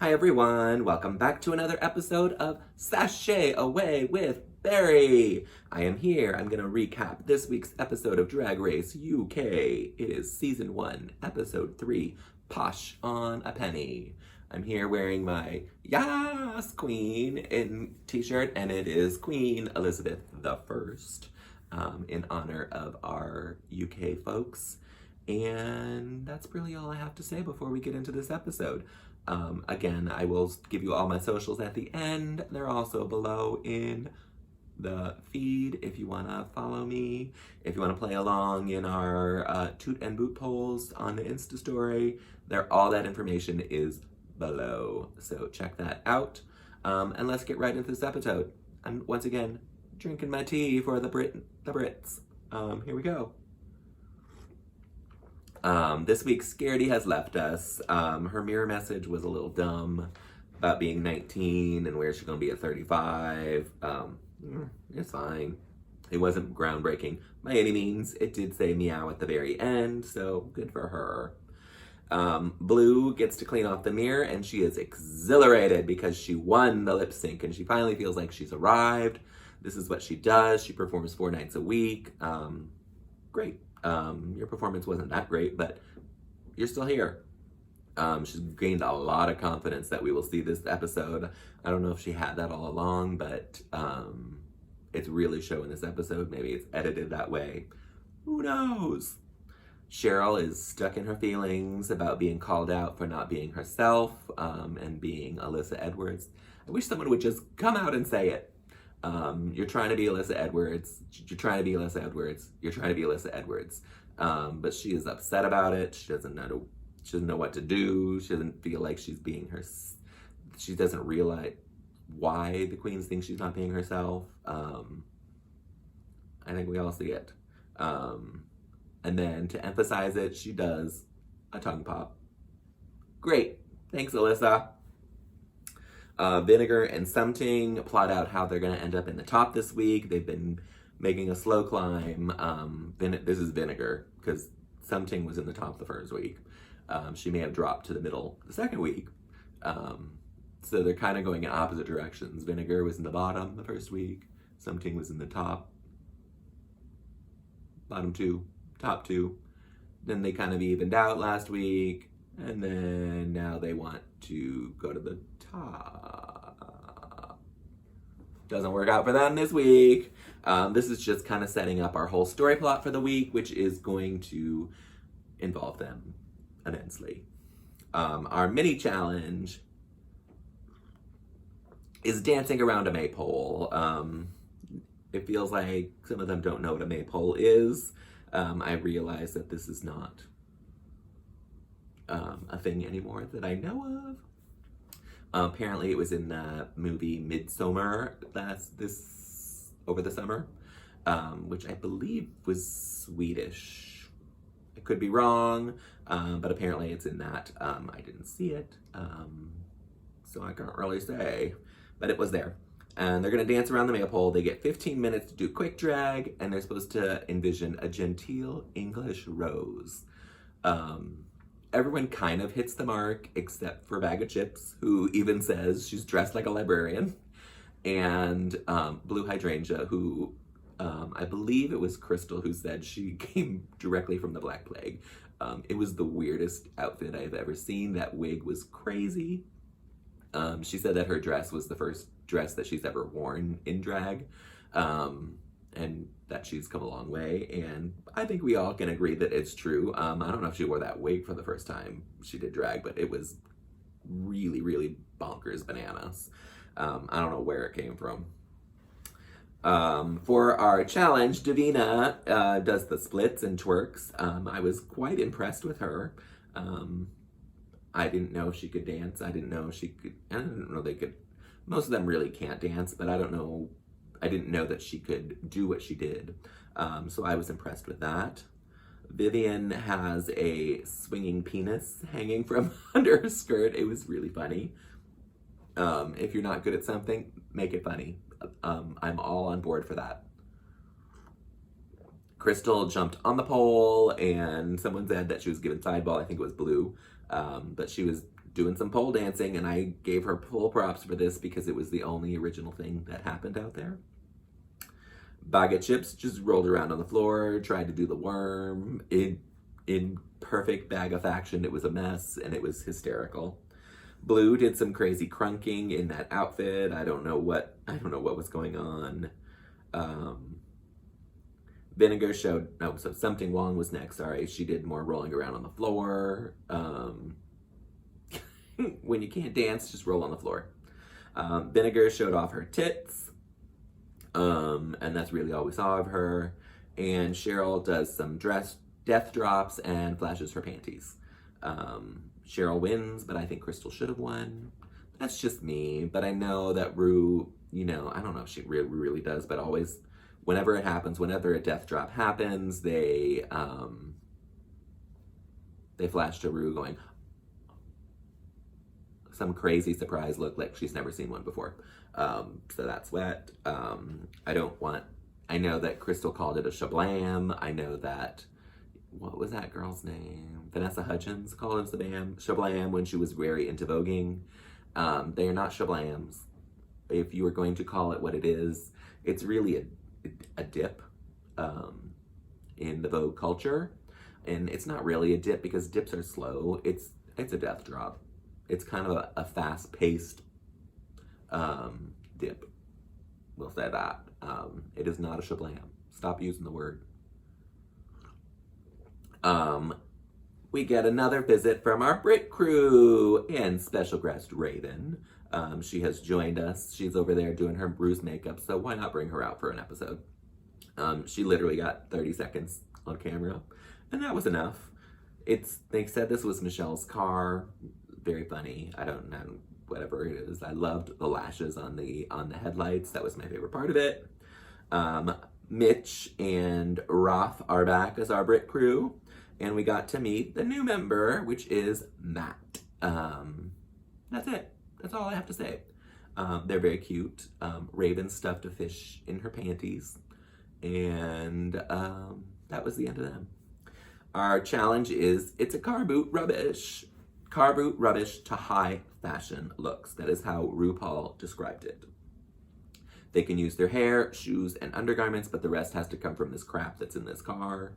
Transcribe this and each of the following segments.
Hi everyone, welcome back to another episode of Sashay Away with Barry. I am here, I'm going to recap this week's episode of Drag Race UK. It is Season 1, Episode 3, Posh on a Penny. I'm here wearing my Yas Queen in t-shirt, and it is Queen Elizabeth I in honor of our UK folks. And that's really all I have to say before we get into this episode. Again, I will give you all my socials at the end. They're also below in the feed if you want to follow me. If you want to play along in our Toot and Boot polls on the Insta story, all that information is below. So check that out. And let's get right into this episode. I'm once again drinking my tea for the Brits. Here we go. This week, Scaredy has left us. Her mirror message was a little dumb about being 19 and where she's going to be at 35. It's fine. It wasn't groundbreaking by any means. It did say meow at the very end, so good for her. Blue gets to clean off the mirror and she is exhilarated because she won the lip sync and she finally feels like she's arrived. This is what she does. She performs 4 nights a week. Great. Your performance wasn't that great, but you're still here. She's gained a lot of confidence that we will see this episode. I don't know if she had that all along, but it's really showing this episode. Maybe it's edited that way. Who knows? Cheryl is stuck in her feelings about being called out for not being herself and being Alyssa Edwards. I wish someone would just come out and say it. You're trying to be Alyssa Edwards. You're trying to be Alyssa Edwards. You're trying to be Alyssa Edwards. But she is upset about it. She doesn't know what to do. She doesn't feel like she's being her. She doesn't realize why the queens think she's not being herself. I think we all see it. And then to emphasize it, she does a tongue pop. Great. Thanks, Alyssa. Vinegar and Something plot out how they're going to end up in the top this week. They've been making a slow climb. This is Vinegar, because Something was in the top the first week. She may have dropped to the middle the second week. So they're kind of going in opposite directions. Vinegar was in the bottom the first week. Something was in the top. Bottom 2, top 2. Then they kind of evened out last week. And then now they want to go to the top. Doesn't work out for them this week. This is just kind of setting up our whole story plot for the week, which is going to involve them immensely. Our mini challenge is dancing around a maypole. It feels like some of them don't know what a maypole is. I realize that this is not a thing anymore that I know of. Apparently it was in the movie Midsommar over the summer, which I believe was Swedish. I could be wrong, but apparently it's in that. I didn't see it, so I can't really say, but it was there. And they're gonna dance around the maypole. They get 15 minutes to do quick drag, and they're supposed to envision a genteel English rose. Everyone kind of hits the mark, except for Bag of Chips, who even says she's dressed like a librarian. And Blue Hydrangea, who I believe it was Crystal who said she came directly from the Black Plague. It was the weirdest outfit I've ever seen. That wig was crazy. She said that her dress was the first dress that she's ever worn in drag. And that she's come a long way, and I think we all can agree that it's true. I don't know if she wore that wig for the first time she did drag, but it was really, really bonkers bananas. I don't know where it came from. For our challenge, Davina does the splits and twerks. I was quite impressed with her. I didn't know she could dance. I didn't know they could. Most of them really can't dance, but I didn't know that she could do what she did. So I was impressed with that. Vivian has a swinging penis hanging from under her skirt. It was really funny. If you're not good at something, make it funny. I'm all on board for that. Crystal jumped on the pole and someone said that she was given sideball. I think it was Blue. But she was doing some pole dancing, and I gave her full props for this because it was the only original thing that happened out there. Bag of Chips just rolled around on the floor, tried to do the worm. In perfect bag of action, it was a mess, and it was hysterical. Blue did some crazy crunking in that outfit. I don't know what was going on. Vinegar showed, so Something Wong was next, sorry. She did more rolling around on the floor. When you can't dance, just roll on the floor. Vinegar showed off her tits. And that's really all we saw of her. And Cheryl does some death drops and flashes her panties. Cheryl wins, but I think Crystal should have won. That's just me, but I know that Rue, I don't know if she really does, but always, whenever it happens, whenever a death drop happens, they flash to Rue going, some crazy surprise look like she's never seen one before. So that's wet. I know that Crystal called it a shablam. I know that, what was that girl's name? Vanessa Hudgens called it shablam when she was very into voguing. They are not shablams. If you were going to call it what it is, it's really a dip in the Vogue culture. And it's not really a dip because dips are slow. It's a death drop. It's kind of a fast-paced dip. We'll say that. It is not a shablam. Stop using the word. We get another visit from our Brit crew and special guest Raven. She has joined us. She's over there doing her Bruce makeup, so why not bring her out for an episode? She literally got 30 seconds on camera, and that was enough. They said this was Michelle's car. Very funny. I don't know, whatever it is. I loved the lashes on the headlights. That was my favorite part of it. Mitch and Roth are back as our Brit crew, and we got to meet the new member, which is Matt. That's it. That's all I have to say. They're very cute. Raven stuffed a fish in her panties, and that was the end of them. Our challenge is, it's a car boot rubbish. Car boot rubbish to high fashion looks. That is how RuPaul described it. They can use their hair, shoes, and undergarments, but the rest has to come from this crap that's in this car.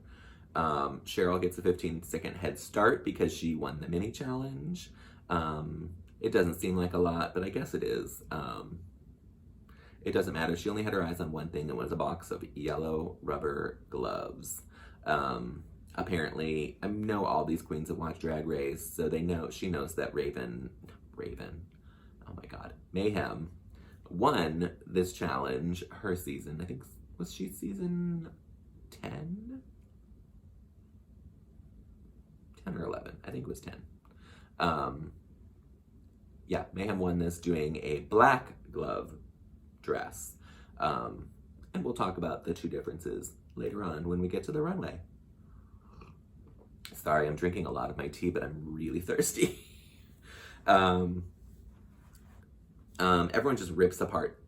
Cheryl gets a 15-second head start because she won the mini challenge. It doesn't seem like a lot, but I guess it is. It doesn't matter. She only had her eyes on one thing, and it was a box of yellow rubber gloves. Apparently, I know all these queens have watched Drag Race, so she knows that Raven, oh my God, Mayhem, won this challenge, her season. I think, was she season 10? 10 or 11, I think it was 10. Yeah, Mayhem won this doing a black glove dress. And we'll talk about the two differences later on when we get to the runway. Sorry, I'm drinking a lot of my tea, but I'm really thirsty. Everyone just rips apart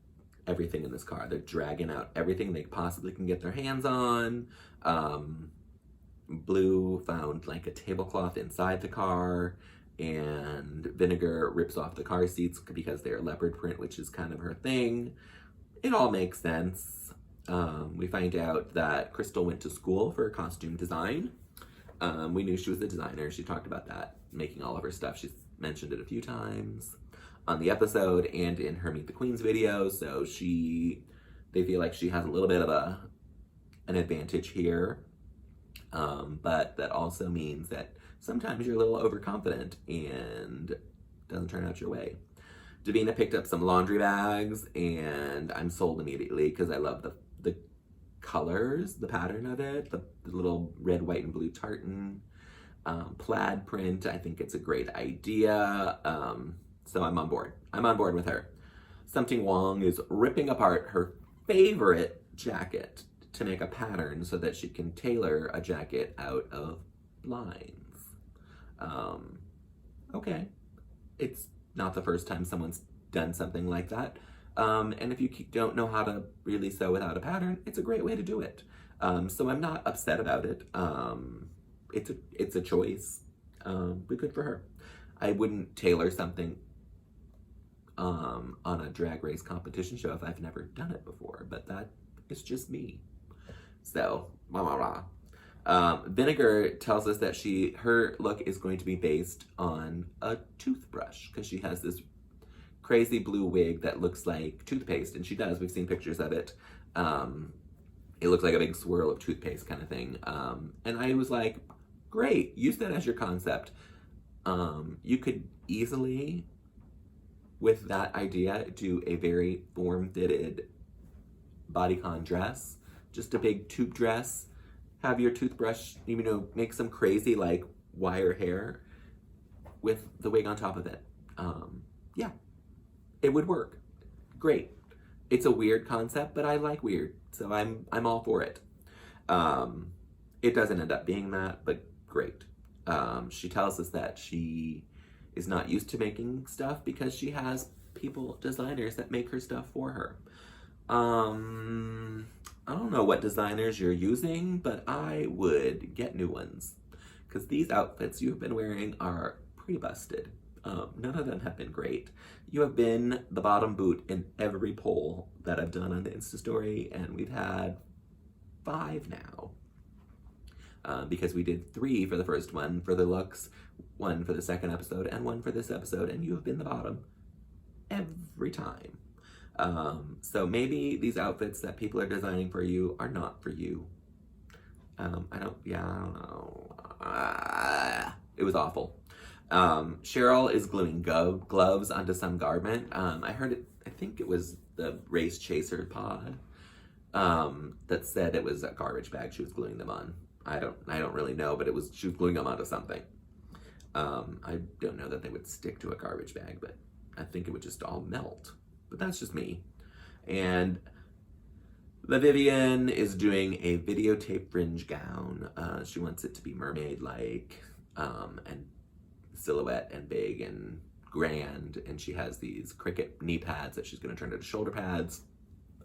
everything in this car. They're dragging out everything they possibly can get their hands on. Blue found like a tablecloth inside the car, and Vinegar rips off the car seats because they're leopard print, which is kind of her thing. It all makes sense. We find out that Crystal went to school for costume design. We knew she was a designer. She talked about that, making all of her stuff. She's mentioned it a few times on the episode and in her Meet the Queens video. So they feel like she has a little bit of an advantage here. But that also means that sometimes you're a little overconfident and it doesn't turn out your way. Davina picked up some laundry bags, and I'm sold immediately because I love the colors, the pattern of it, the little red, white, and blue tartan, plaid print. I think it's a great idea. So I'm on board. I'm on board with her. Something Wong is ripping apart her favorite jacket to make a pattern so that she can tailor a jacket out of lines. Okay. It's not the first time someone's done something like that. And if you don't know how to really sew without a pattern, it's a great way to do it. So I'm not upset about it. It's a choice. But good for her. I wouldn't tailor something on a drag race competition show if I've never done it before, but that is just me. So, blah, blah, blah. Vinegar tells us that her look is going to be based on a toothbrush, because she has this crazy blue wig that looks like toothpaste, and she does. We've seen pictures of it. It looks like a big swirl of toothpaste kind of thing. And I was like, great, use that as your concept. You could easily, with that idea, do a very form-fitted bodycon dress, just a big tube dress, have your toothbrush, make some crazy like wire hair with the wig on top of it. Yeah, it would work. Great. It's a weird concept, but I like weird, so I'm all for it. It doesn't end up being that, but great. She tells us that she is not used to making stuff because she has designers that make her stuff for her. I don't know what designers you're using, but I would get new ones, because these outfits you've been wearing are pretty busted. None of them have been great. You have been the bottom boot in every poll that I've done on the Insta story, and we've had 5 now. Because we did 3 for the first one for the looks, 1 for the second episode, and 1 for this episode, and you have been the bottom every time. So maybe these outfits that people are designing for you are not for you. I don't know. It was awful. Cheryl is gluing gloves onto some garment. I think it was the Race Chaser pod, that said it was a garbage bag she was gluing them on. I don't really know, but she was gluing them onto something. I don't know that they would stick to a garbage bag, but I think it would just all melt. But that's just me. And the Vivian is doing a videotape fringe gown. She wants it to be mermaid-like, and silhouette and big and grand. And she has these cricket knee pads that she's going to turn into shoulder pads.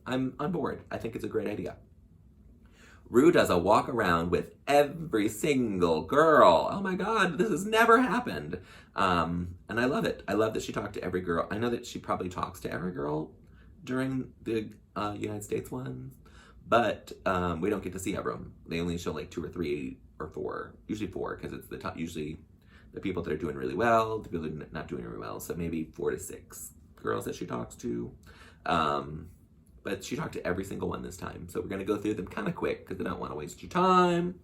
I'm on board. I think it's a great idea. Rue does a walk around with every single girl. Oh my God, this has never happened. And I love it. I love that she talked to every girl. I know that she probably talks to every girl during the United States ones, but we don't get to see everyone. They only show like 2 or 3 or 4, usually 4, because it's the top, usually the people that are doing really well, the people that are not doing really well. So maybe 4 to 6 girls that she talks to. But she talked to every single one this time. So we're going to go through them kind of quick because I don't want to waste your time.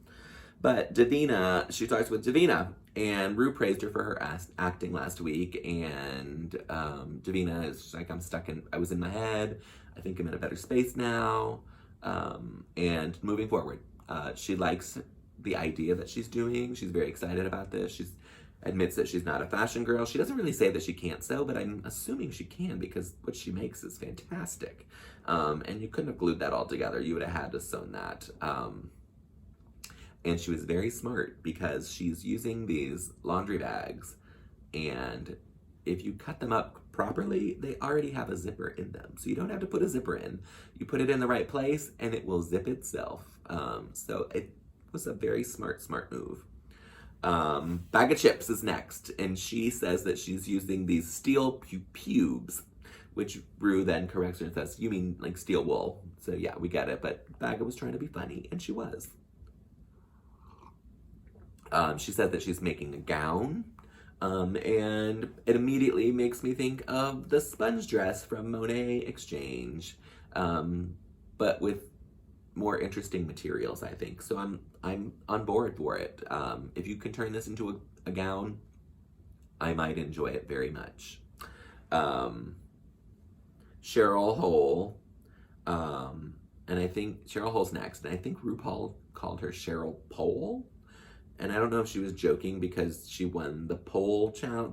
But Davina, she starts with Davina. And Rue praised her for her acting last week. And Davina is like, I was in my head. I think I'm in a better space now. And moving forward, she likes the idea that she's doing. She's very excited about this. She admits that she's not a fashion girl. She doesn't really say that she can't sew, but I'm assuming she can because what she makes is fantastic. And you couldn't have glued that all together. You would have had to sew that. And she was very smart because she's using these laundry bags, and if you cut them up properly, they already have a zipper in them. So you don't have to put a zipper in. You put it in the right place and it will zip itself. So it was a very smart move. Bag of Chips is next, and she says that she's using these steel pubes, which Rue then corrects her and says, you mean like steel wool. So yeah, we get it, but Baga was trying to be funny, and she was. She said that she's making a gown, and it immediately makes me think of the sponge dress from Monet Exchange, but with more interesting materials, I think. So I'm on board for it. If you can turn this into a gown, I might enjoy it very much. Cheryl Hole, and I think Cheryl Hole's next, and I think RuPaul called her Cheryl Pole. And I don't know if she was joking because she won the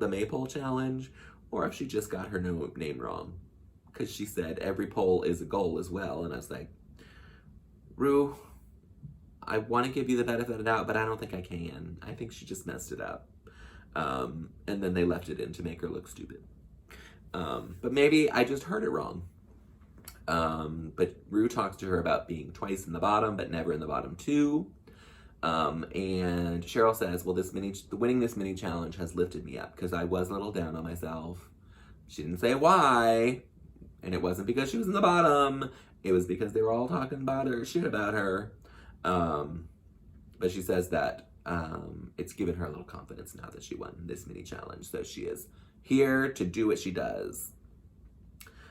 Maypole challenge, or if she just got her name wrong. Because she said every pole is a goal as well. And I was like, Rue, I want to give you the benefit of the doubt, but I don't think I can. I think she just messed it up. And then they left it in to make her look stupid. But maybe I just heard it wrong. But Rue talks to her about being twice in the bottom, but never in the bottom 2. And Cheryl says, well, winning this mini challenge has lifted me up because I was a little down on myself. She didn't say why, and it wasn't because she was in the bottom. It was because they were all talking about her, shit about her. But she says that it's given her a little confidence now that she won this mini challenge. So she is here to do what she does.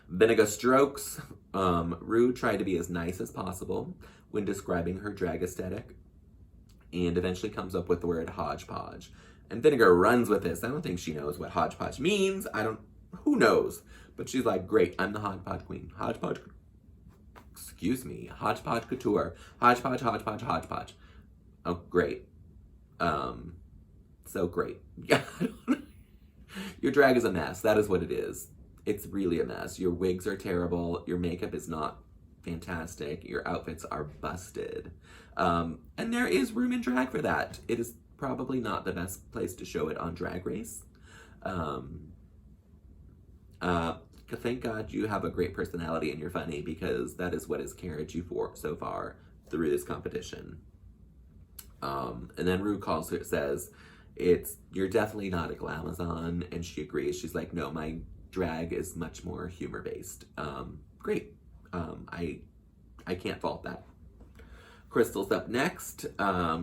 Vinegar strokes. Rue tried to be as nice as possible when describing her drag aesthetic and eventually comes up with the word hodgepodge. And Vinegar runs with this. I don't think she knows what hodgepodge means. Who knows? But she's like, great, I'm the hodgepodge queen. Hodgepodge couture. Hodgepodge, hodgepodge, hodgepodge. Oh, great. So great. Yeah. Your drag is a mess. That is what it is. It's really a mess. Your wigs are terrible. Your makeup is not fantastic. Your outfits are busted. And there is room in drag for that. It is probably not the best place to show it on Drag Race. Thank God you have a great personality and you're funny, because that is what has carried you so far through this competition. And then Rue says, you're definitely not a glamazon, and she agrees. She's like, no, my drag is much more humor-based. Great. I can't fault that. Crystal's up next.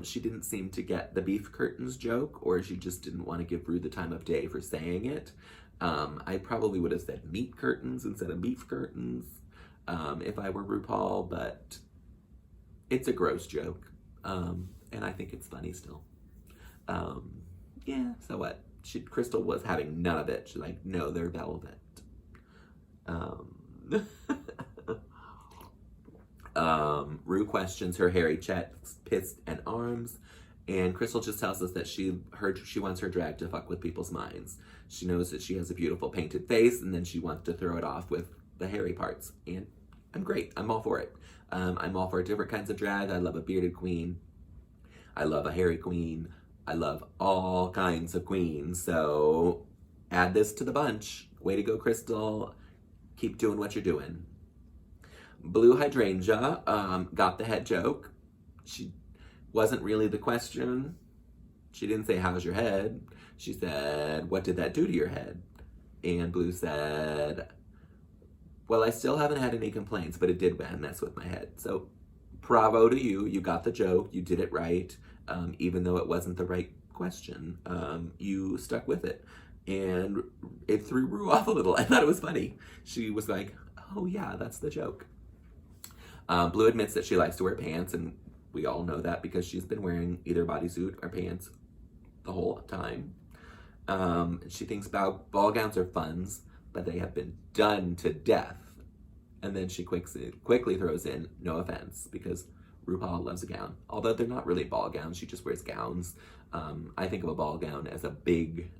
She didn't seem to get the beef curtains joke, or she just didn't want to give Rue the time of day for saying it. I probably would have said meat curtains instead of beef curtains if I were RuPaul, but it's a gross joke. And I think it's funny still. Yeah, so what? Crystal was having none of it. She's like, no, they're velvet. Rue questions her hairy chest, pits, and arms, and Crystal just tells us that she wants her drag to fuck with people's minds. She knows that she has a beautiful painted face, and then she wants to throw it off with the hairy parts. And I'm great. I'm all for it. I'm all for different kinds of drag. I love a bearded queen. I love a hairy queen. I love all kinds of queens. So add this to the bunch. Way to go, Crystal. Keep doing what you're doing. Blue Hydrangea got the head joke. She wasn't really the question. She didn't say, how's your head? She said, what did that do to your head? And Blue said, well, I still haven't had any complaints, but it did mess with my head. So bravo to you. You got the joke. You did it right. Even though it wasn't the right question, you stuck with it. And it threw Rue off a little. I thought it was funny. She was like, oh yeah, that's the joke. Blue admits that she likes to wear pants, and we all know that because she's been wearing either bodysuit or pants the whole time. She thinks ball gowns are fun, but they have been done to death. And then she quickly throws in, no offense, because RuPaul loves a gown. Although they're not really ball gowns, she just wears gowns. I think of a ball gown as a big,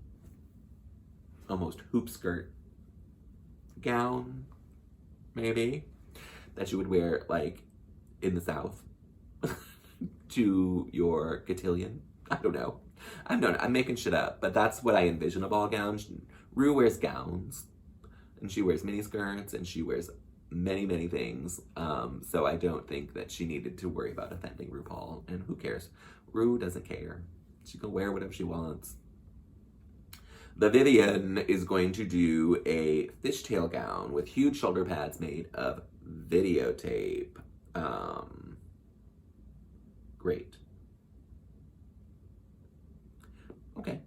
almost hoop skirt gown, maybe, that you would wear like in the South to your cotillion. I don't know. I'm making shit up, but that's what I envision a ball gown. Rue wears gowns, and she wears mini skirts, and she wears many, many things. So I don't think that she needed to worry about offending RuPaul, and who cares? Rue doesn't care. She can wear whatever she wants. The Vivian is going to do a fishtail gown with huge shoulder pads made of videotape. Great. Okay.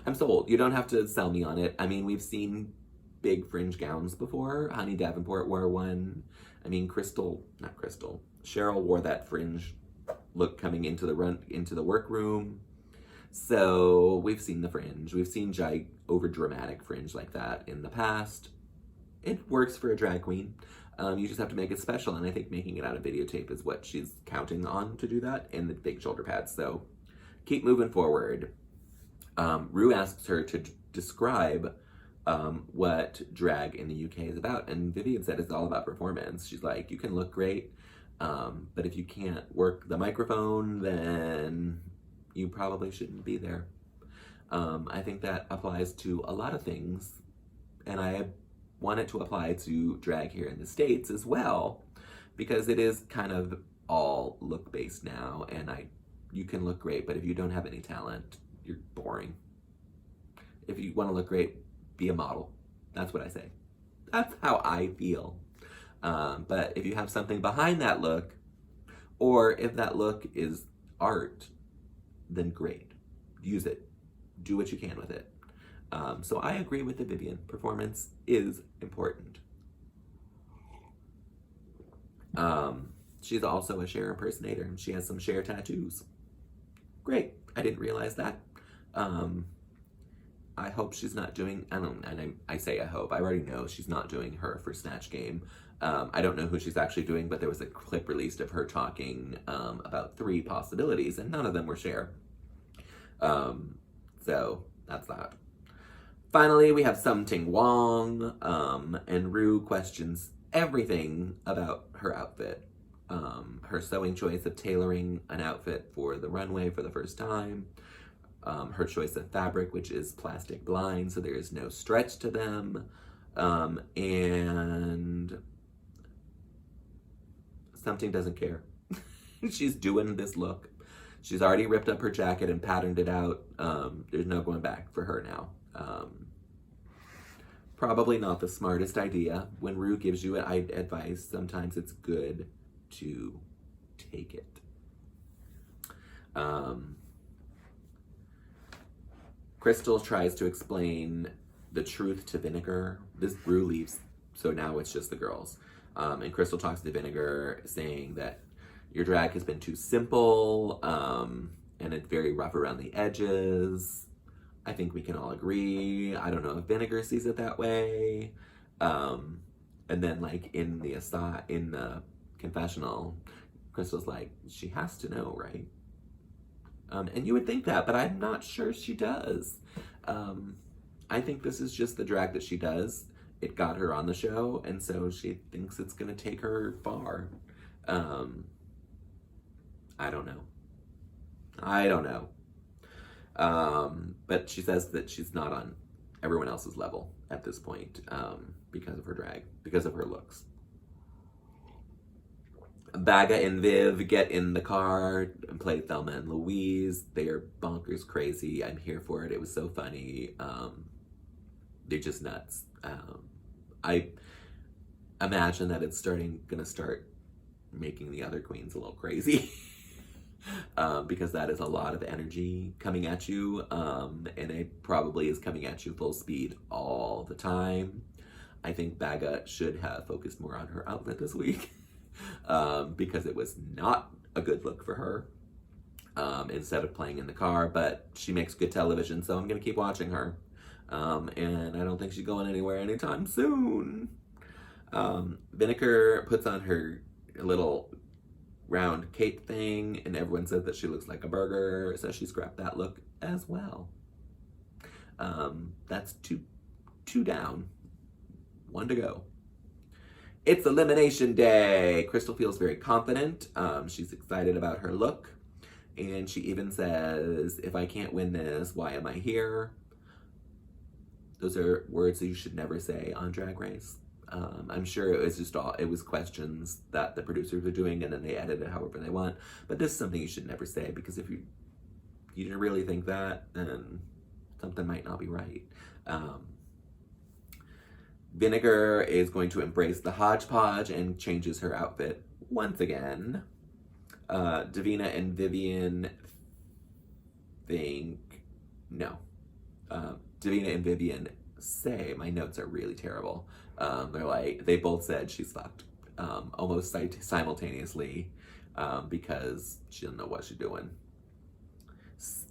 I'm sold. You don't have to sell me on it. I mean, we've seen big fringe gowns before. Honey Davenport wore one. I mean, Cheryl wore that fringe look coming into the workroom. So we've seen the fringe. We've seen over dramatic fringe like that in the past. It works for a drag queen. You just have to make it special, and I think making it out of videotape is what she's counting on to do that, and the big shoulder pads. So keep moving forward. Rue asks her to describe what drag in the UK is about, and Vivian said it's all about performance. She's like, you can look great, but if you can't work the microphone, then you probably shouldn't be there. I think that applies to a lot of things, and I want it to apply to drag here in the States as well, because it is kind of all look based now, and you can look great, but if you don't have any talent, you're boring. If you want to look great, be a model. That's what I say. That's how I feel. But if you have something behind that look, or if that look is art, then great. Use it. Do what you can with it. So I agree with the Vivienne. Performance is important. She's also a Cher impersonator, and she has some Cher tattoos. Great. I didn't realize that. I hope she's not doing, I say I hope, I already know she's not doing her for Snatch Game. I don't know who she's actually doing, but there was a clip released of her talking about 3 possibilities, and none of them were Cher. So that's that. Finally, we have Something Wong, and Rue questions everything about her outfit. Her sewing choice of tailoring an outfit for the runway for the first time. Her choice of fabric, which is plastic blind, so there is no stretch to them. And Something doesn't care. She's doing this look. She's already ripped up her jacket and patterned it out. There's no going back for her now. Probably not the smartest idea. When Rue gives you advice, sometimes it's good to take it. Crystal tries to explain the truth to Vinegar. This Rue leaves, so now it's just the girls. And Crystal talks to Vinegar, saying that your drag has been too simple, and it's very rough around the edges. I think we can all agree. I don't know if Vinegar sees it that way. And then, like, in the confessional, Crystal's like, she has to know, right? And you would think that, but I'm not sure she does. I think this is just the drag that she does. It got her on the show, and so she thinks it's gonna take her far. I don't know. But she says that she's not on everyone else's level at this point, because of her drag, because of her looks. Baga and Viv get in the car and play Thelma and Louise. They are bonkers crazy. I'm here for it. It was so funny. They're just nuts. I imagine that it's gonna start making the other queens a little crazy. Because that is a lot of energy coming at you, and it probably is coming at you full speed all the time. I think Baga should have focused more on her outfit this week, because it was not a good look for her, instead of playing in the car, but she makes good television, so I'm gonna keep watching her, and I don't think she's going anywhere anytime soon. Vinegar puts on her little round cape thing, and everyone said that she looks like a burger, so she scrapped that look as well. That's two down, 1 to go. It's elimination day. Crystal feels very confident. She's excited about her look, and she even says, if I can't win this, why am I here? Those are words that you should never say on Drag Race. I'm sure it was questions that the producers were doing, and then they edit it however they want. But this is something you should never say, because if you didn't really think that, then something might not be right. Vinegar is going to embrace the hodgepodge and changes her outfit once again. Davina and Vivienne Davina and Vivienne say, my notes are really terrible. They both said she's fucked, almost simultaneously, because she doesn't know what she's doing.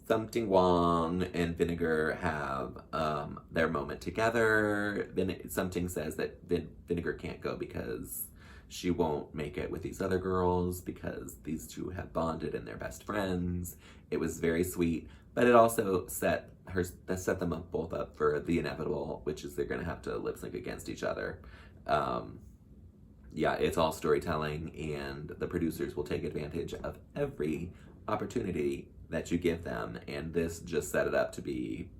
Something Wong and Vinegar have their moment together. Something says that Vinegar can't go because she won't make it with these other girls, because these two have bonded and they're best friends. It was very sweet, but it also set them both up for the inevitable, which is they're gonna have to lip sync against each other. Yeah, it's all storytelling, and the producers will take advantage of every opportunity that you give them, and this just set it up to be,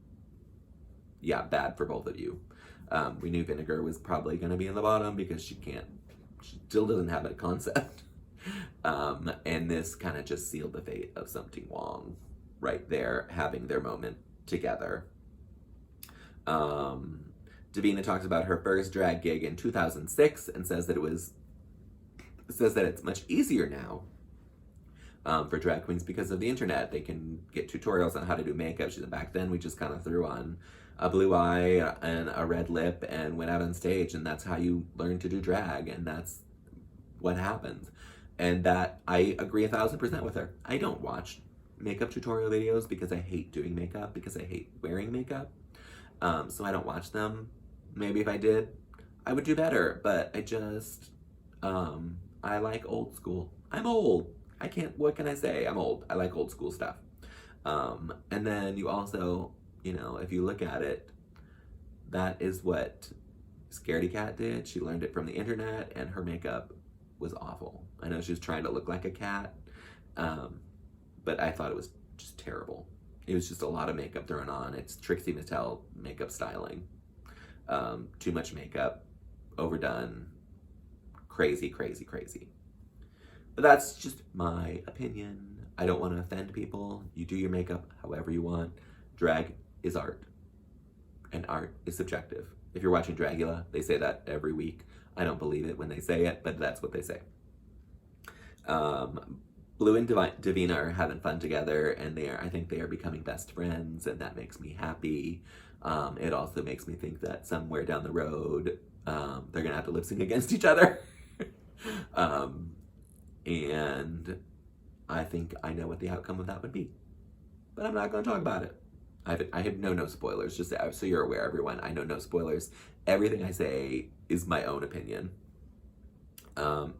bad for both of you. We knew Vinegar was probably gonna be in the bottom because she still doesn't have a concept. And this kind of just sealed the fate of Something Wong right there, having their moment together. Davina talks about her first drag gig in 2006 and says that it's much easier now for drag queens because of the internet. They can get tutorials on how to do makeup. She said back then we just kind of threw on a blue eye and a red lip and went out on stage, and that's how you learn to do drag, and that's what happens. And that I agree 1,000% with her. I don't watch makeup tutorial videos because I hate doing makeup, because I hate wearing makeup. So I don't watch them. Maybe if I did, I would do better, but I just, I like old school. I'm old. What can I say? I'm old. I like old school stuff. And then you also, if you look at it, that is what Scaredy Cat did. She learned it from the internet, and her makeup was awful. I know she was trying to look like a cat, but I thought it was just terrible. It was just a lot of makeup thrown on. It's Trixie Mattel makeup styling. Too much makeup, overdone, crazy, crazy, crazy. But that's just my opinion. I don't want to offend people. You do your makeup however you want. Drag is art, and art is subjective. If you're watching Dragula, they say that every week. I don't believe it when they say it, but that's what they say. Blue and Davina are having fun together, and I think they are becoming best friends, and that makes me happy. It also makes me think that somewhere down the road, they're gonna have to lip sync against each other. And I think I know what the outcome of that would be, but I'm not gonna talk about it. I have no spoilers, just so you're aware, everyone. I know no spoilers. Everything I say is my own opinion.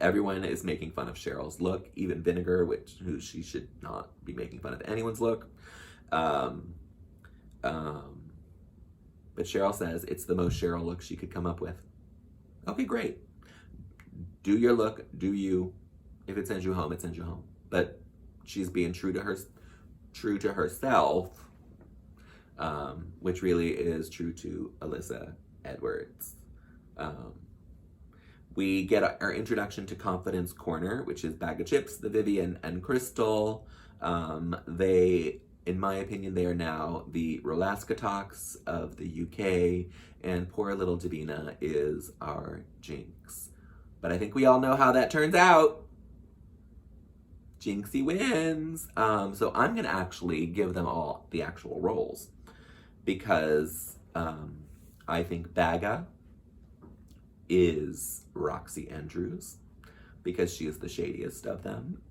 Everyone is making fun of Cheryl's look, even Vinegar, who she should not be making fun of anyone's look. But Cheryl says it's the most Cheryl look she could come up with. Okay, great. Do your look, do you. If it sends you home, it sends you home. But she's being true to herself, which really is true to Alyssa Edwards. We get our introduction to Confidence Corner, which is Bag of Chips, the Vivian, and Crystal. They, in my opinion, they are now the Rolaska Talks of the UK, and poor little Davina is our Jinx. But I think we all know how that turns out. Jinxie wins. So I'm going to actually give them all the actual roles, because I think Baga is Roxy Andrews, because she is the shadiest of them.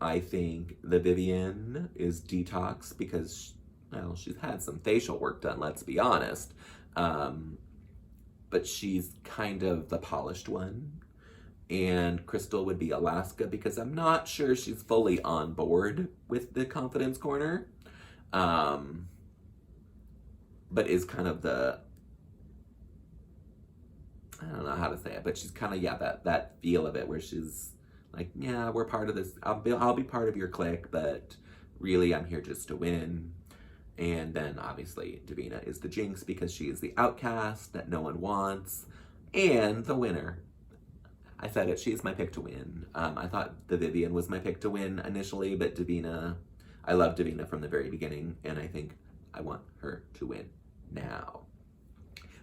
I think the Vivian is Detox, because, well, she's had some facial work done, let's be honest. But she's kind of the polished one. And Crystal would be Alaska, because I'm not sure she's fully on board with the Confidence Corner. But is kind of the, I don't know how to say it, but she's kind of, that feel of it, where she's like, yeah, we're part of this. I'll be part of your clique, but really I'm here just to win. And then obviously Davina is the Jinx, because she is the outcast that no one wants, and the winner. I said it, she's my pick to win. I thought the Vivian was my pick to win initially, but Davina, I love Davina from the very beginning, and I think I want her to win now.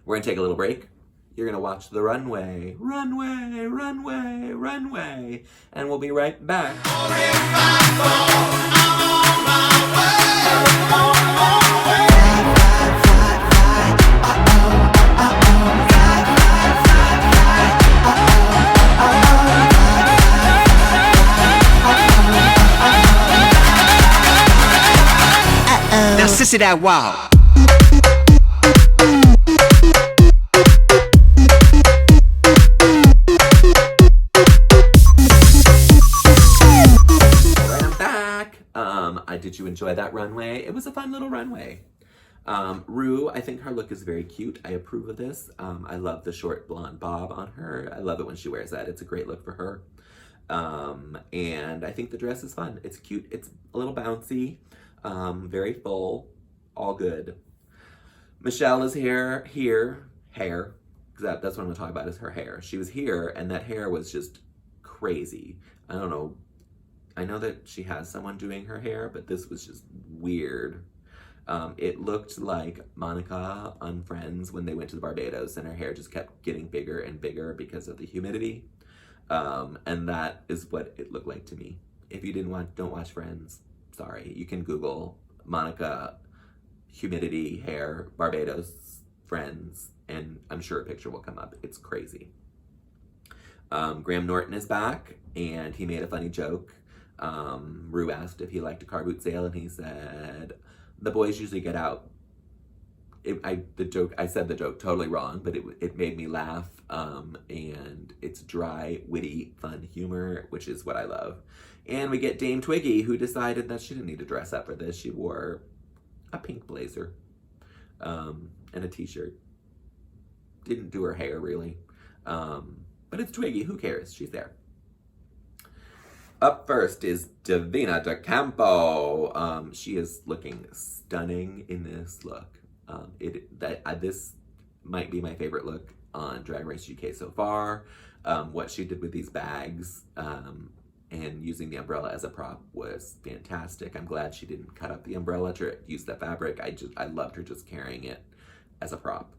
We're gonna take a little break. You're gonna watch the runway, runway, runway, runway, and we'll be right back. Now, sissy that wow. Did you enjoy that runway? It was a fun little runway. Rue, I think her look is very cute. I approve of this. I love the short blonde bob on her. I love it when she wears that. It's a great look for her. And I think the dress is fun. It's cute. It's a little bouncy, very full, all good. Michelle is hair, because that's what I'm gonna talk about, is her hair. She was here, and that hair was just crazy. I don't know. I know that she has someone doing her hair, but this was just weird. It looked like Monica on Friends when they went to the Barbados and her hair just kept getting bigger and bigger because of the humidity. And that is what it looked like to me. If you don't watch Friends, sorry. You can Google Monica humidity hair Barbados Friends, and I'm sure a picture will come up. It's crazy. Graham Norton is back, and he made a funny joke. Rue asked if he liked a car boot sale, and he said, "The boys usually get out." I said the joke totally wrong, but it made me laugh. And it's dry, witty, fun humor, which is what I love. And we get Dame Twiggy, who decided that she didn't need to dress up for this. She wore a pink blazer, and a t-shirt. Didn't do her hair really. But it's Twiggy, who cares? She's there. Up first is Davina De Campo. She is looking stunning in this look. This might be my favorite look on Drag Race UK so far. What she did with these bags and using the umbrella as a prop was fantastic. I'm glad she didn't cut up the umbrella to use the fabric. I loved her just carrying it as a prop.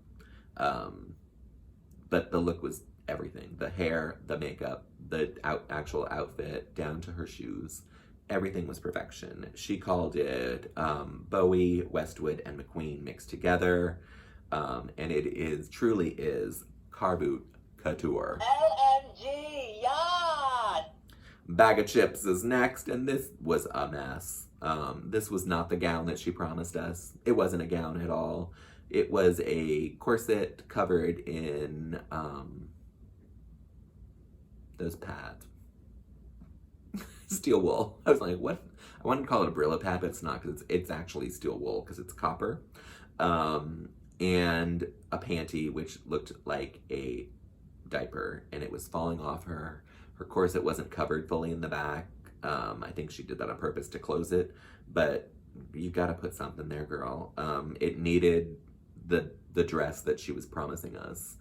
But the look was everything. The hair, the makeup, the actual outfit, down to her shoes. Everything was perfection. She called it Bowie, Westwood, and McQueen mixed together. And it truly is car boot couture. LMG, yacht! Bag of Chips is next, and this was a mess. This was not the gown that she promised us. It wasn't a gown at all. It was a corset covered in those pads. Steel wool. I was like, what? I wanted to call it a Brillo pad, but it's not, because it's actually steel wool because it's copper. And a panty, which looked like a diaper, and it was falling off her. Her corset wasn't covered fully in the back. I think she did that on purpose to close it, but you got to put something there, girl. It needed the dress that she was promising us.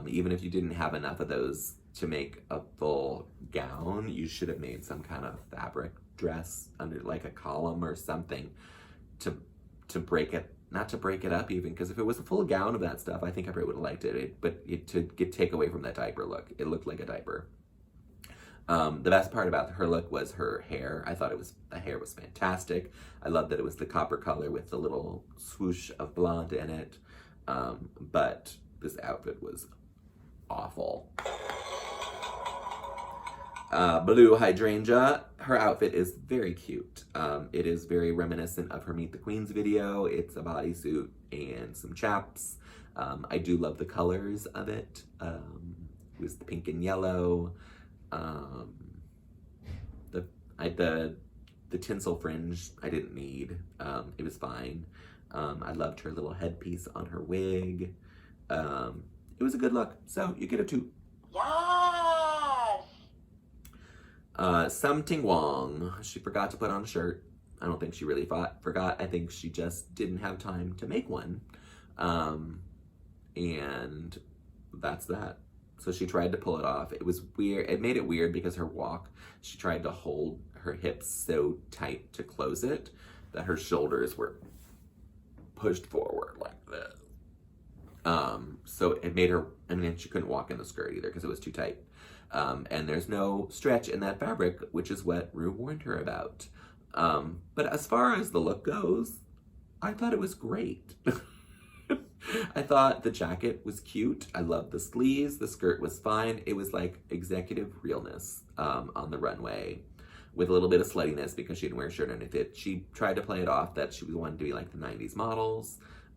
Even if you didn't have enough of those to make a full gown, you should have made some kind of fabric dress under like a column or something to break it, not to break it up even, because if it was a full gown of that stuff, I think I probably would have liked it. To take away from that diaper look, it looked like a diaper. The best part about her look was her hair. I thought the hair was fantastic. I loved that it was the copper color with the little swoosh of blonde in it. But this outfit was awful. Blue Hydrangea, her outfit is very cute. It is very reminiscent of her Meet the Queens video. It's a bodysuit and some chaps. I do love the colors of it. It was the pink and yellow. The tinsel fringe I didn't need. It was fine. I loved her little headpiece on her wig. It was a good look, so you get a 2. Yes! Something Wong. She forgot to put on a shirt. I don't think she really forgot. I think she just didn't have time to make one. And that's that. So she tried to pull it off. It was weird. It made it weird because her walk, she tried to hold her hips so tight to close it that her shoulders were pushed forward like this. So it made her, she couldn't walk in the skirt either because it was too tight. And there's no stretch in that fabric, which is what Rue warned her about. But as far as the look goes, I thought it was great. I thought the jacket was cute. I loved the sleeves. The skirt was fine. It was like executive realness on the runway with a little bit of sluttiness because she didn't wear a shirt underneath it. She tried to play it off that she wanted to be like the 90s models.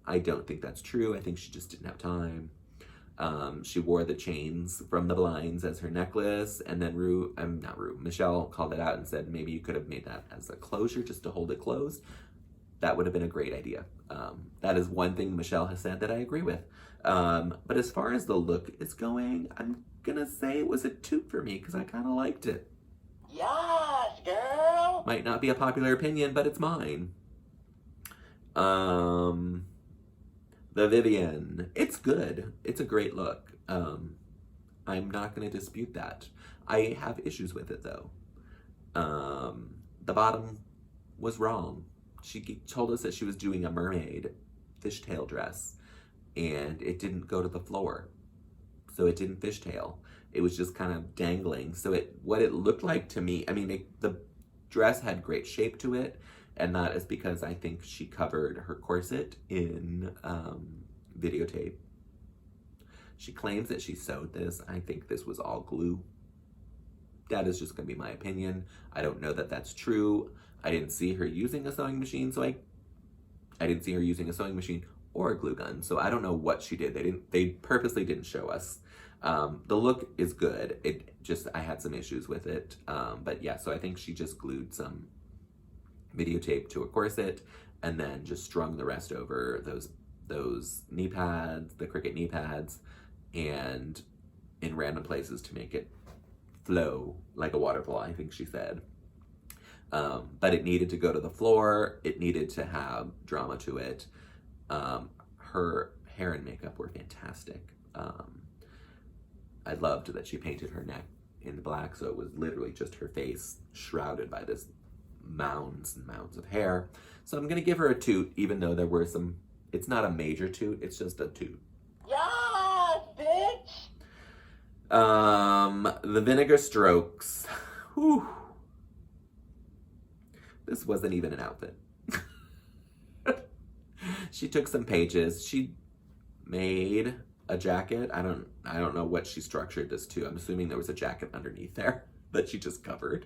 I don't think that's true. I think she just didn't have time. She wore the chains from the blinds as her necklace, and then Michelle called it out and said maybe you could have made that as a closure just to hold it closed. That would have been a great idea. That is one thing Michelle has said that I agree with. But as far as the look is going, I'm gonna say it was a 2 for me because I kind of liked it. Yes, girl! Might not be a popular opinion, but it's mine. The Vivienne. It's good. It's a great look. I'm not going to dispute that. I have issues with it though. The bottom was wrong. She told us that she was doing a mermaid fishtail dress, and it didn't go to the floor. So it didn't fishtail. It was just kind of dangling. So what it looked like to me, I mean, the dress had great shape to it, and that is because I think she covered her corset in videotape. She claims that she sewed this. I think this was all glue. That is just going to be my opinion. I don't know that that's true. I didn't see her using a sewing machine, so I didn't see her using a sewing machine or a glue gun. So I don't know what she did. They purposely didn't show us. The look is good. I had some issues with it. But yeah, so I think she just glued some videotape to a corset and then just strung the rest over those knee pads, the Cricut knee pads, and in random places to make it flow like a waterfall, I think she said. But it needed to go to the floor. It needed to have drama to it. Her hair and makeup were fantastic. I loved that she painted her neck in black, so it was literally just her face shrouded by this mounds and mounds of hair. So I'm gonna give her a toot, even though there were some, it's not a major toot, it's just a toot. Yes, bitch! The vinegar strokes. Whew. This wasn't even an outfit. She took some pages. She made a jacket. I don't know what she structured this to. I'm assuming there was a jacket underneath there that she just covered,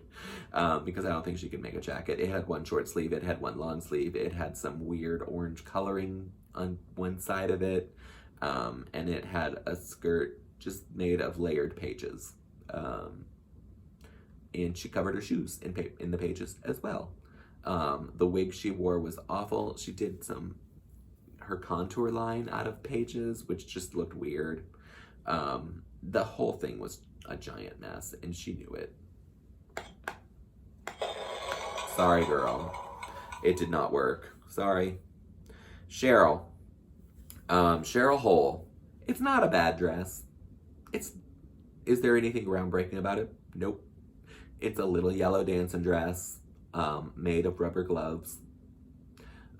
because I don't think she could make a jacket. It had one short sleeve, it had one long sleeve, it had some weird orange coloring on one side of it, and it had a skirt just made of layered pages. And she covered her shoes in the pages as well. The wig she wore was awful. She did her contour line out of pages, which just looked weird. The whole thing was a giant mess, and she knew it. Sorry, girl. It did not work. Sorry. Cheryl. Cheryl Hole. It's not a bad dress. Is there anything groundbreaking about it? Nope. It's a little yellow dancing dress, made of rubber gloves.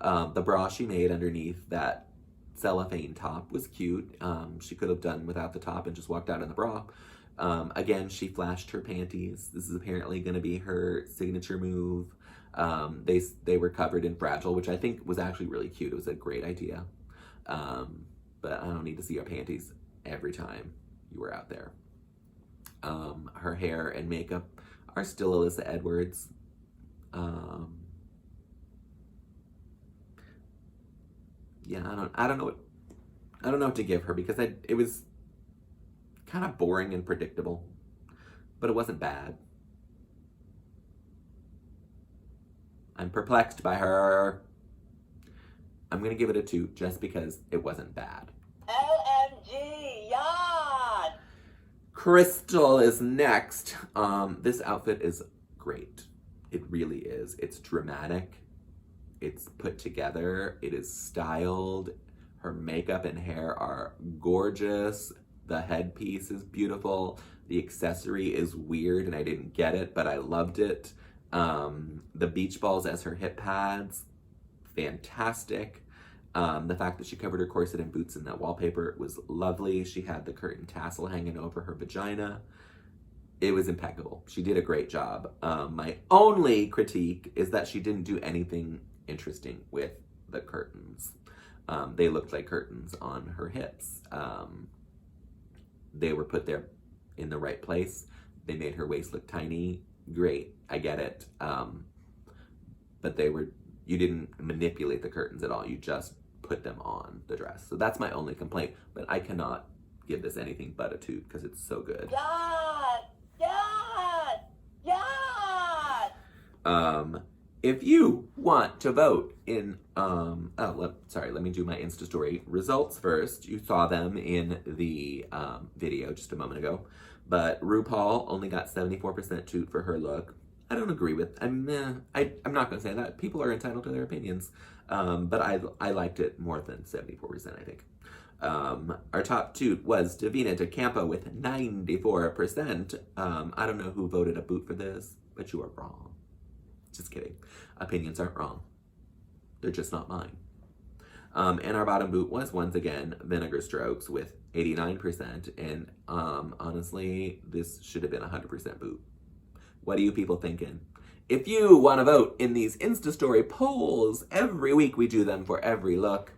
The bra she made underneath that cellophane top was cute. She could have done without the top and just walked out in the bra. Again, she flashed her panties. This is apparently going to be her signature move. They were covered in Fragile, which I think was actually really cute. It was a great idea. But I don't need to see your panties every time you were out there. Her hair and makeup are still Alyssa Edwards. Yeah, I don't know what to give her, because it was kind of boring and predictable, but it wasn't bad. I'm perplexed by her. I'm gonna give it a 2 just because it wasn't bad. OMG, yawn! Crystal is next. This outfit is great. It really is. It's dramatic. It's put together. It is styled. Her makeup and hair are gorgeous. The headpiece is beautiful. The accessory is weird and I didn't get it, but I loved it. The beach balls as her hip pads, fantastic. The fact that she covered her corset and boots in that wallpaper was lovely. She had the curtain tassel hanging over her vagina. It was impeccable. She did a great job. My only critique is that she didn't do anything interesting with the curtains. They looked like curtains on her hips. They were put there in the right place. They made her waist look tiny. Great, I get it. But you didn't manipulate the curtains at all. You just put them on the dress. So that's my only complaint, but I cannot give this anything but a 2 because it's so good. Yawn! Yawn! Yawn! If you want to vote in, let me do my Insta story results first. You saw them in the video just a moment ago, but RuPaul only got 74% toot for her look. I don't agree with, I'm not gonna say that. People are entitled to their opinions, but I liked it more than 74%, I think. Our top toot was Davina De Campo with 94%. I don't know who voted a boot for this, but you are wrong. Just kidding. Opinions aren't wrong. They're just not mine. And our bottom boot was, once again, Vinegar Strokes with 89%. And honestly, this should have been 100% boot. What are you people thinking? If you want to vote in these Insta Story polls, every week we do them for every look.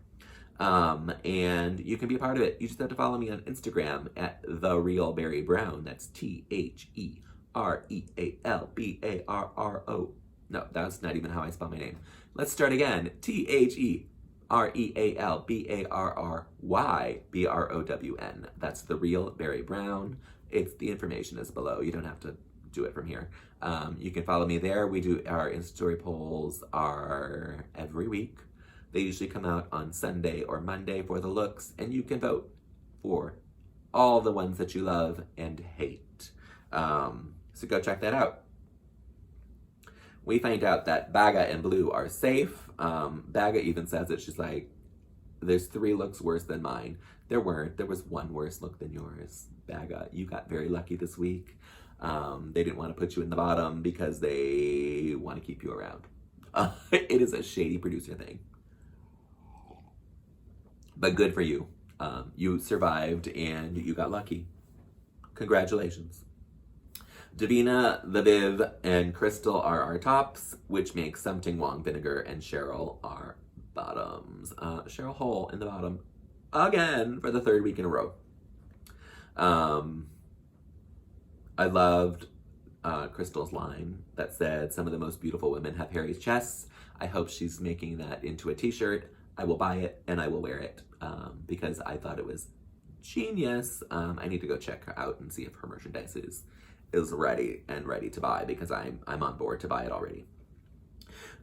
And you can be a part of it. You just have to follow me on Instagram at The Real Barry Brown. That's TheRealBarro. No, that's not even how I spell my name. Let's start again. TheRealBarryBrown. That's The Real Barry Brown. The information is below. You don't have to do it from here. You can follow me there. We do our Insta Story polls are every week. They usually come out on Sunday or Monday for the looks, and you can vote for all the ones that you love and hate. So go check that out. We find out that Baga and Blue are safe. Baga even says it. She's like, there's 3 looks worse than mine. There weren't. There was 1 worse look than yours. Baga, you got very lucky this week. They didn't want to put you in the bottom because they want to keep you around. It is a shady producer thing. But good for you. You survived and you got lucky. Congratulations. Davina, The Viv, and Crystal are our tops, which makes Something Wong, Vinegar, and Cheryl our bottoms. Cheryl Hole in the bottom again for the 3rd week in a row. I loved Crystal's line that said, "Some of the most beautiful women have hairy chests." I hope she's making that into a t-shirt. I will buy it and I will wear it because I thought it was genius. I need to go check her out and see if her merchandise is ready to buy because I'm on board to buy it already.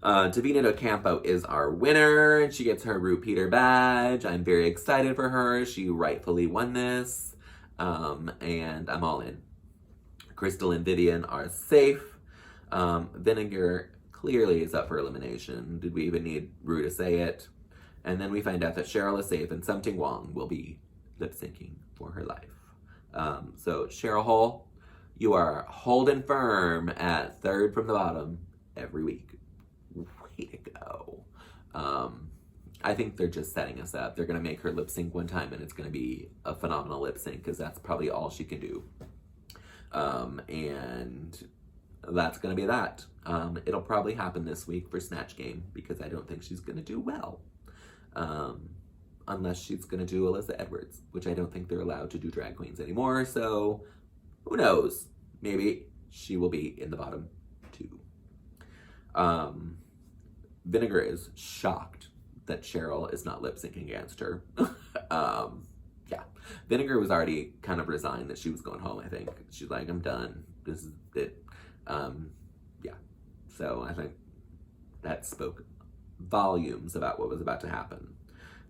Davina De Campo is our winner. She gets her Root Peter badge. I'm very excited for her. She rightfully won this. And I'm all in. Crystal and Vivian are safe. Vinegar clearly is up for elimination. Did we even need Rue to say it? And then we find out that Cheryl is safe and Something Wong will be lip syncing for her life. So Cheryl Hole, you are holding firm at 3rd from the bottom every week. Way to go. I think they're just setting us up. They're going to make her lip sync one time and it's going to be a phenomenal lip sync because that's probably all she can do. And that's going to be that. It'll probably happen this week for Snatch Game because I don't think she's going to do well. Unless she's going to do Alyssa Edwards, which I don't think they're allowed to do drag queens anymore. So who knows? Maybe she will be in the bottom 2. Vinegar is shocked that Cheryl is not lip syncing against her. Yeah. Vinegar was already kind of resigned that she was going home, I think. She's like, I'm done. This is it. Yeah. So I think that spoke volumes about what was about to happen.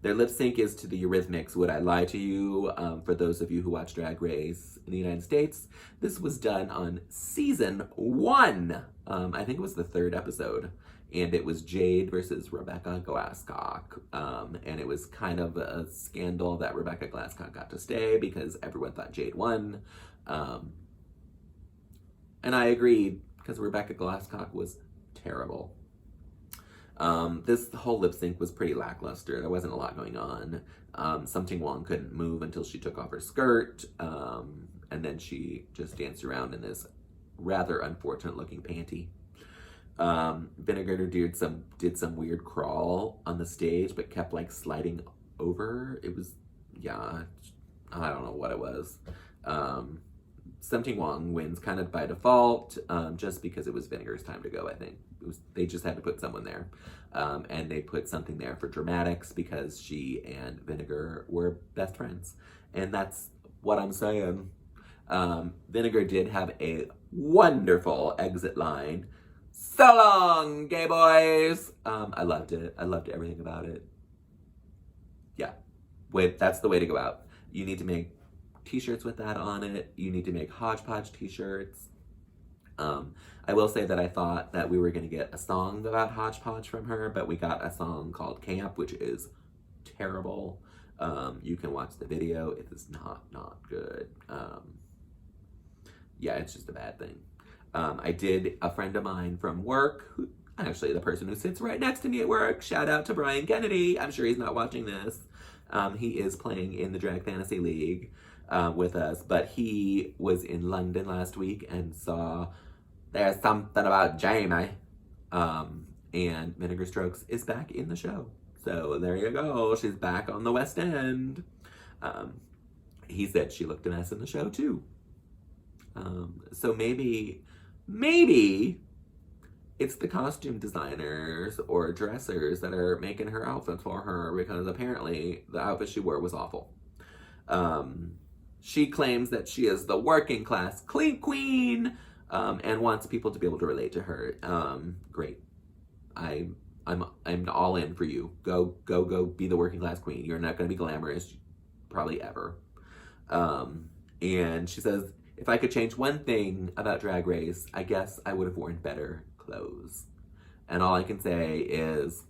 Their lip sync is to the Eurythmics' Would I Lie to You? For those of you who watch Drag Race in the United States, this was done on season 1. I think it was the 3rd episode. And it was Jade versus Rebecca Glasscock. And it was kind of a scandal that Rebecca Glasscock got to stay because everyone thought Jade won. And I agreed because Rebecca Glasscock was terrible. This whole lip sync was pretty lackluster. There wasn't a lot going on. Something Wong couldn't move until she took off her skirt. And then she just danced around in this rather unfortunate looking panty. Vinegar did some weird crawl on the stage, but kept like sliding over. It was, yeah, I don't know what it was. Something Wong wins kind of by default, just because it was Vinegar's time to go, I think. They just had to put someone there. And they put something there for dramatics because she and Vinegar were best friends. And that's what I'm saying. Vinegar did have a wonderful exit line. So long, gay boys! I loved it. I loved everything about it. Yeah. That's the way to go out. You need to make t-shirts with that on it. You need to make hodgepodge t-shirts. I will say that I thought that we were going to get a song about hodgepodge from her, but we got a song called Camp, which is terrible. You can watch the video. It is not good. Yeah, it's just a bad thing. A friend of mine from work, who, actually the person who sits right next to me at work, shout out to Brian Kennedy. I'm sure he's not watching this. He is playing in the Drag Fantasy League with us, but he was in London last week and saw There's Something About Jamie. And Vinegar Strokes is back in the show. So there you go. She's back on the West End. He said she looked a mess in the show too. So maybe it's the costume designers or dressers that are making her outfits for her, because apparently the outfit she wore was awful. She claims that she is the working class clean queen, and wants people to be able to relate to her. Great. I'm all in for you. Go be the working class queen. You're not going to be glamorous, probably ever. And she says, if I could change one thing about Drag Race, I guess I would have worn better clothes. And all I can say is,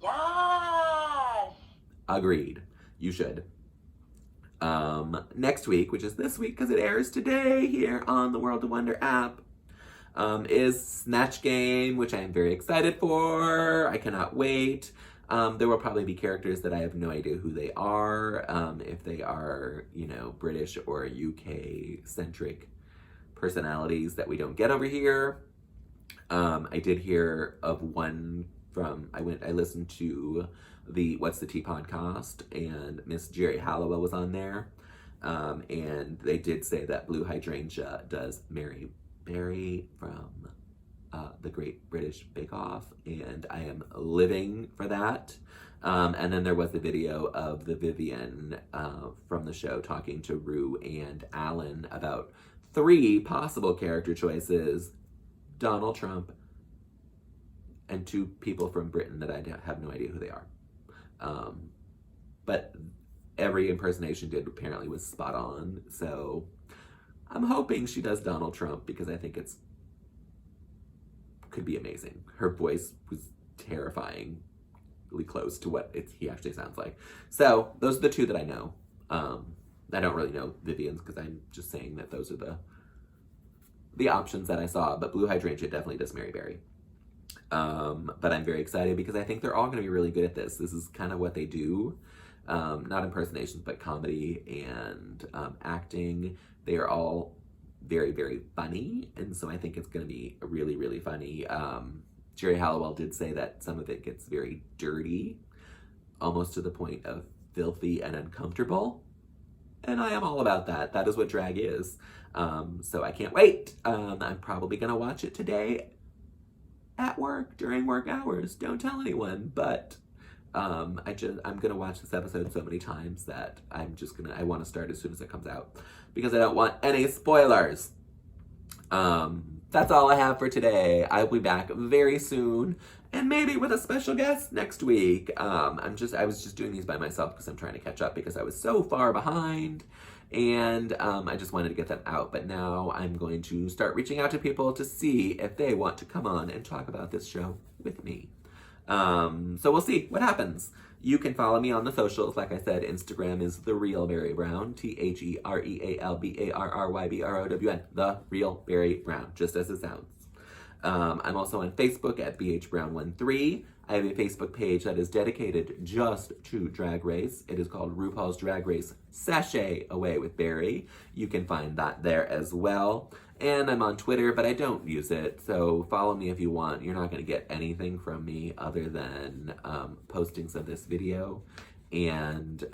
Yes! agreed. You should. Next week, which is this week because it airs today here on the World of Wonder app, is Snatch Game, which I am very excited for. I cannot wait. There will probably be characters that I have no idea who they are, if they are, British or UK-centric personalities that we don't get over here. I did hear of one I listened to the What's the Tea podcast, and Miss Jerry Halliwell was on there, and they did say that Blue Hydrangea does marry Barry from the Great British Bake Off, and I am living for that. And then there was the video of the Vivian from the show talking to Rue and Alan about 3 possible character choices: Donald Trump and 2 people from Britain that I have no idea who they are. But every impersonation did apparently was spot on, so I'm hoping she does Donald Trump, because I think could be amazing. Her voice was terrifyingly close to what he actually sounds like. So those are the 2 that I know. I don't really know Vivian's, because I'm just saying that those are the options that I saw. But Blue Hydrangea definitely does marry Barry. But I'm very excited because I think they're all going to be really good at this. This is kind of what they do. Not impersonations, but comedy and acting. They are all very, very funny, and so I think it's going to be really, really funny. Jerry Halliwell did say that some of it gets very dirty, almost to the point of filthy and uncomfortable, and I am all about that. That is what drag is. So I can't wait. I'm probably going to watch it today at work during work hours. Don't tell anyone, but I'm gonna watch this episode so many times that I want to start as soon as it comes out, because I don't want any spoilers. That's all I have for today. I'll be back very soon, and maybe with a special guest next week. I was just doing these by myself because I'm trying to catch up, because I was so far behind, and I just wanted to get them out. But now I'm going to start reaching out to people to see if they want to come on and talk about this show with me. So we'll see what happens. You can follow me on the socials. Like I said, Instagram is The Real Barry Brown, TheRealBarryBrown, The Real Barry Brown, just as it sounds. I'm also on Facebook at BHBrown13. I have a Facebook page that is dedicated just to Drag Race. It is called RuPaul's Drag Race Sashay Away with Barry. You can find that there as well. And I'm on Twitter, but I don't use it, so follow me if you want. You're not going to get anything from me other than postings of this video and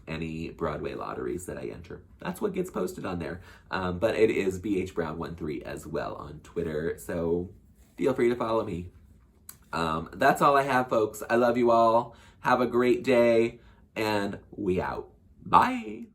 any Broadway lotteries that I enter. That's what gets posted on there. But it is BHBrown13 as well on Twitter, so feel free to follow me. That's all I have, folks. I love you all. Have a great day, and we out. Bye.